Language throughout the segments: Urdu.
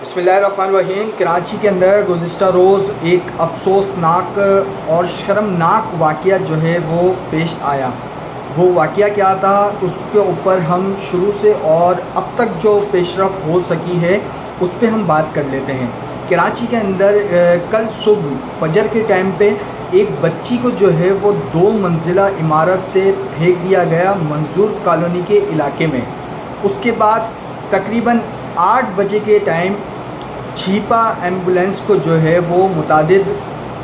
بسم اللہ الرحمن الرحیم۔ کراچی کے اندر گزشتہ روز ایک افسوسناک اور شرمناک واقعہ جو ہے وہ پیش آیا۔ وہ واقعہ کیا تھا اس کے اوپر ہم شروع سے اور اب تک جو پیش رفت ہو سکی ہے اس پہ ہم بات کر لیتے ہیں۔ کراچی کے اندر کل صبح فجر کے ٹائم پہ ایک بچی کو جو ہے وہ 2 منزلہ عمارت سے پھینک دیا گیا منظور کالونی کے علاقے میں۔ اس کے بعد تقریباً 8 بجے کے ٹائم چھیپا ایمبولینس کو جو ہے وہ متعدد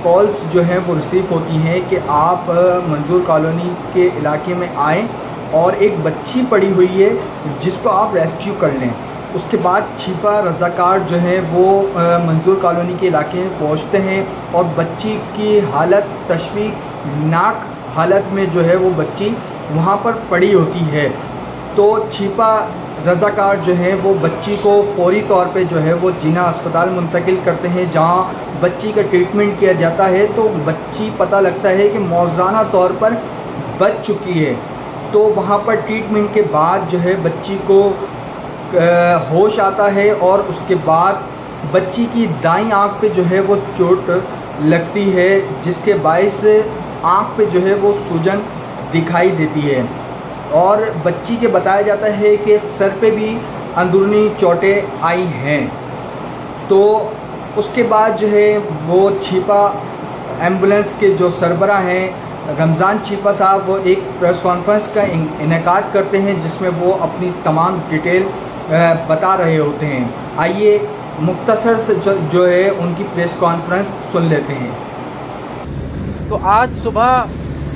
کالز جو ہیں وہ ریسیو ہوتی ہیں کہ آپ منظور کالونی کے علاقے میں آئیں اور ایک بچی پڑی ہوئی ہے جس کو آپ ریسکیو کر لیں۔ اس کے بعد چھیپا رضاکار جو ہیں وہ منظور کالونی کے علاقے میں پہنچتے ہیں اور بچی کی حالت تشویشناک حالت میں جو ہے وہ بچی وہاں پر پڑی ہوتی ہے۔ تو چھیپا رضاکار جو ہیں وہ بچی کو فوری طور پہ جو ہے وہ جینا ہسپتال منتقل کرتے ہیں جہاں بچی کا ٹریٹمنٹ کیا جاتا ہے۔ تو بچی پتہ لگتا ہے کہ موزانہ طور پر بچ چکی ہے۔ تو وہاں پر ٹریٹمنٹ کے بعد جو ہے بچی کو ہوش آتا ہے اور اس کے بعد بچی کی دائیں آنکھ پہ جو ہے وہ چوٹ لگتی ہے جس کے باعث آنکھ پہ جو ہے وہ سوجن دکھائی دیتی ہے اور بچی کے بتایا جاتا ہے کہ سر پہ بھی اندرونی چوٹیں آئی ہیں۔ تو اس کے بعد جو ہے وہ چھیپا ایمبولینس کے جو سربراہ ہیں رمضان چھیپا صاحب وہ ایک پریس کانفرنس کا انعقاد کرتے ہیں جس میں وہ اپنی تمام ڈیٹیل بتا رہے ہوتے ہیں۔ آئیے مختصر سے جو ہے ان کی پریس کانفرنس سن لیتے ہیں۔ تو آج صبح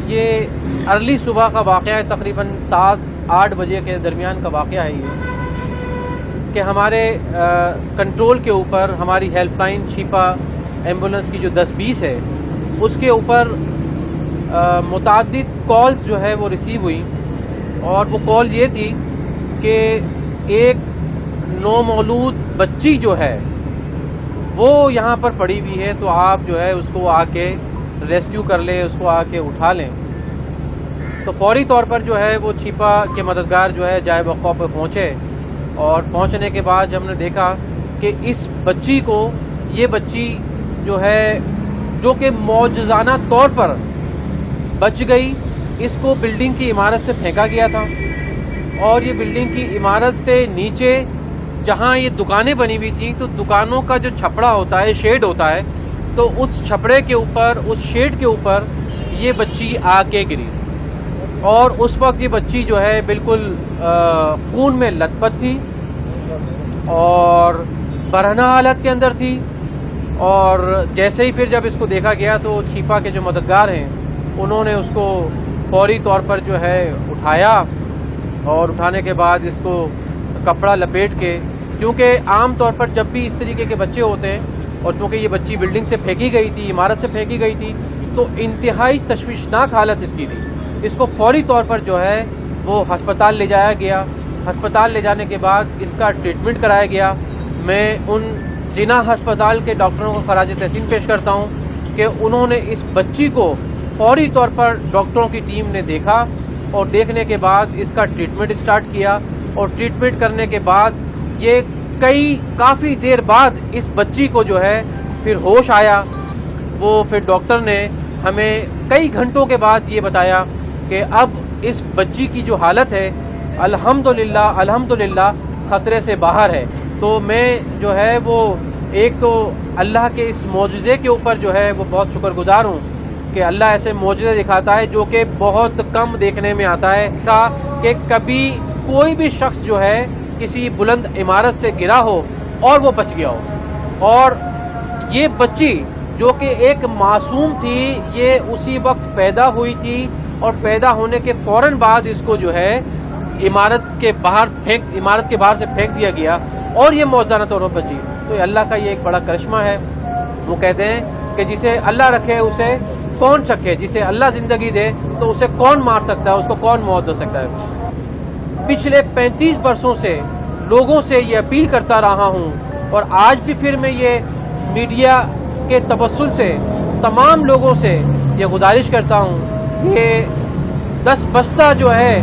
یہ ارلی صبح کا واقعہ ہے، تقریباً 7-8 بجے کے درمیان کا واقعہ ہے یہ کہ ہمارے کنٹرول کے اوپر ہماری ہیلپ لائن چھیپا ایمبولینس کی جو 10-20 ہے اس کے اوپر متعدد کالز جو ہے وہ ریسیو ہوئی اور وہ کال یہ تھی کہ ایک نومولود بچی جو ہے وہ یہاں پر پڑی ہوئی ہے، تو آپ جو ہے اس کو آ کے ریسکیو کر لیں، اس کو آ کے اٹھا لیں۔ تو فوری طور پر جو ہے وہ چھیپا کے مددگار جو ہے جائے وقوع پہ پہنچے اور پہنچنے کے بعد جب ہم نے دیکھا کہ اس بچی کو یہ بچی جو ہے جو کہ معجزانہ طور پر بچ گئی، اس کو بلڈنگ کی عمارت سے پھینکا گیا تھا اور یہ بلڈنگ کی عمارت سے نیچے جہاں یہ دکانیں بنی ہوئی تھیں تو دکانوں کا جو چھپڑا ہوتا ہے، شیڈ ہوتا ہے، تو اس چھپڑے کے اوپر، اس شیڈ کے اوپر یہ بچی آ کے گری اور اس وقت یہ بچی جو ہے بالکل خون میں لت پت تھی اور برہنہ حالت کے اندر تھی۔ اور جیسے ہی پھر جب اس کو دیکھا گیا تو چھیپا کے جو مددگار ہیں انہوں نے اس کو فوری طور پر جو ہے اٹھایا اور اٹھانے کے بعد اس کو کپڑا لپیٹ کے، کیونکہ عام طور پر جب بھی اس طریقے کے بچے ہوتے ہیں اور چونکہ یہ بچی بلڈنگ سے پھینکی گئی تھی، عمارت سے پھینکی گئی تھی، تو انتہائی تشویشناک حالت اس کی تھی۔ اس کو فوری طور پر جو ہے وہ ہسپتال لے جایا گیا۔ ہسپتال لے جانے کے بعد اس کا ٹریٹمنٹ کرایا گیا۔ میں ان جنا ہسپتال کے ڈاکٹروں کو خراج تحسین پیش کرتا ہوں کہ انہوں نے اس بچی کو فوری طور پر ڈاکٹروں کی ٹیم نے دیکھا اور دیکھنے کے بعد اس کا ٹریٹمنٹ اسٹارٹ کیا اور ٹریٹمنٹ کرنے کے بعد یہ کافی دیر بعد اس بچی کو جو ہے پھر ہوش آیا۔ وہ پھر ڈاکٹر نے ہمیں کئی گھنٹوں کے بعد یہ بتایا کہ اب اس بچی کی جو حالت ہے الحمدللہ خطرے سے باہر ہے۔ تو میں جو ہے وہ ایک تو اللہ کے اس معجزے کے اوپر جو ہے وہ بہت شکر گزار ہوں کہ اللہ ایسے معجزے دکھاتا ہے جو کہ بہت کم دیکھنے میں آتا ہے کہ کبھی کوئی بھی شخص جو ہے کسی بلند عمارت سے گرا ہو اور وہ بچ گیا ہو، اور یہ بچی جو کہ ایک معصوم تھی یہ اسی وقت پیدا ہوئی تھی اور پیدا ہونے کے فوراً بعد اس کو جو ہے عمارت کے باہر سے پھینک دیا گیا اور یہ معجزانہ طور پر بچی۔ تو یہ اللہ کا یہ ایک بڑا کرشمہ ہے۔ وہ کہتے ہیں کہ جسے اللہ رکھے اسے کون چکھے، جسے اللہ زندگی دے تو اسے کون مار سکتا ہے، اس کو کون موت دے سکتا ہے۔ پچھلے 35 برسوں سے لوگوں سے یہ اپیل کرتا رہا ہوں اور آج بھی پھر میں یہ میڈیا کے توسل سے تمام لوگوں سے یہ گزارش کرتا ہوں کہ 10 بستہ جو ہے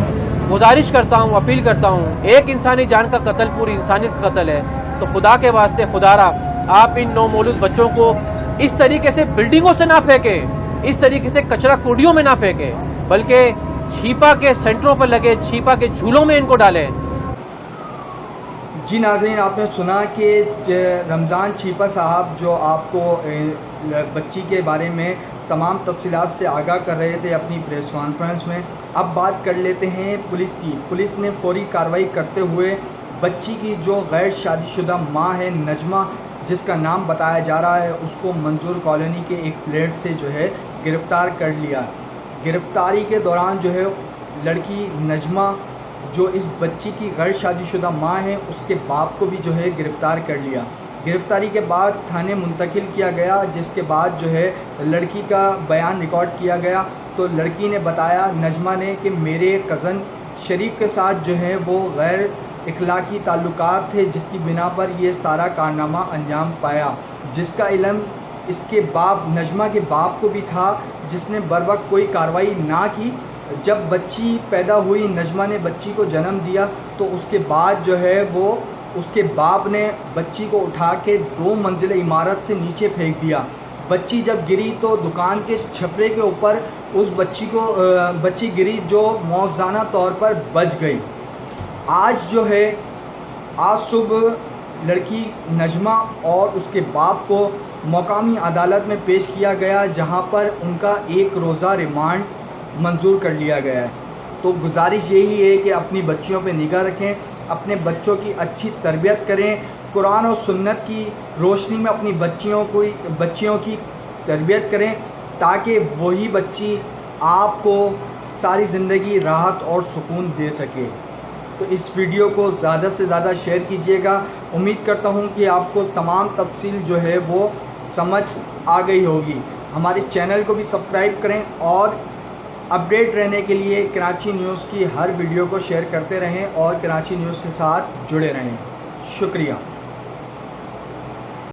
گزارش کرتا ہوں, اپیل کرتا ہوں, ایک انسانی جان کا قتل پوری انسانیت کا قتل ہے, تو خدا کے واسطے خدارا آپ ان نومولود بچوں کو اس طریقے سے بلڈنگوں سے نہ پھینکیں, اس طریقے سے کچرا کوڑیوں میں نہ پھینکیں, بلکہ چھیپا کے سینٹروں پر لگے چھیپا کے جھولوں میں ان کو ڈالیں. جی ناظرین, آپ نے سنا کہ رمضان چھیپا صاحب جو آپ کو بچی کے بارے میں تمام تفصیلات سے آگاہ کر رہے تھے اپنی پریس کانفرنس میں. اب بات کر لیتے ہیں پولیس کی. پولیس نے فوری کارروائی کرتے ہوئے بچی کی جو غیر شادی شدہ ماں ہے نجمہ, جس کا نام بتایا جا رہا ہے, اس کو منظور کالونی کے ایک فلیٹ سے جو ہے گرفتار کر لیا. گرفتاری کے دوران جو ہے لڑکی نجمہ جو اس بچی کی غیر شادی شدہ ماں ہے اس کے باپ کو بھی جو ہے گرفتار کر لیا. گرفتاری کے بعد تھانے منتقل کیا گیا, جس کے بعد جو ہے لڑکی کا بیان ریکارڈ کیا گیا. تو لڑکی نے بتایا, نجمہ نے, کہ میرے کزن شریف کے ساتھ جو ہے وہ غیر اخلاقی تعلقات تھے, جس کی بنا پر یہ سارا کارنامہ انجام پایا, جس کا علم اس کے باپ نجمہ کے باپ کو بھی تھا, جس نے بروقت کوئی کارروائی نہ کی. جب بچی پیدا ہوئی, نجمہ نے بچی کو جنم دیا, تو اس کے بعد جو ہے وہ اس کے باپ نے بچی کو اٹھا کے 2 منزلہ عمارت سے نیچے پھینک دیا. بچی جب گری تو دکان کے چھپرے کے اوپر اس بچی گری, جو موزانہ طور پر بچ گئی. آج صبح لڑکی نجمہ اور اس کے باپ کو مقامی عدالت میں پیش کیا گیا, جہاں پر ان کا 1 روزہ ریمانڈ منظور کر لیا گیا ہے. تو گزارش یہی ہے کہ اپنی بچیوں پہ نگاہ رکھیں, اپنے بچوں کی اچھی تربیت کریں, قرآن و سنت کی روشنی میں اپنی بچیوں کی تربیت کریں, تاکہ وہی بچی آپ کو ساری زندگی راحت اور سکون دے سکے. تو اس ویڈیو کو زیادہ سے زیادہ شیئر کیجیے گا. امید کرتا ہوں کہ آپ کو تمام تفصیل جو ہے وہ سمجھ آ گئی ہوگی. ہمارے چینل کو بھی سبسکرائب کریں اور اپڈیٹ رہنے کے لیے کراچی نیوز کی ہر ویڈیو کو شیئر کرتے رہیں اور کراچی نیوز کے ساتھ جڑے رہیں. شکریہ.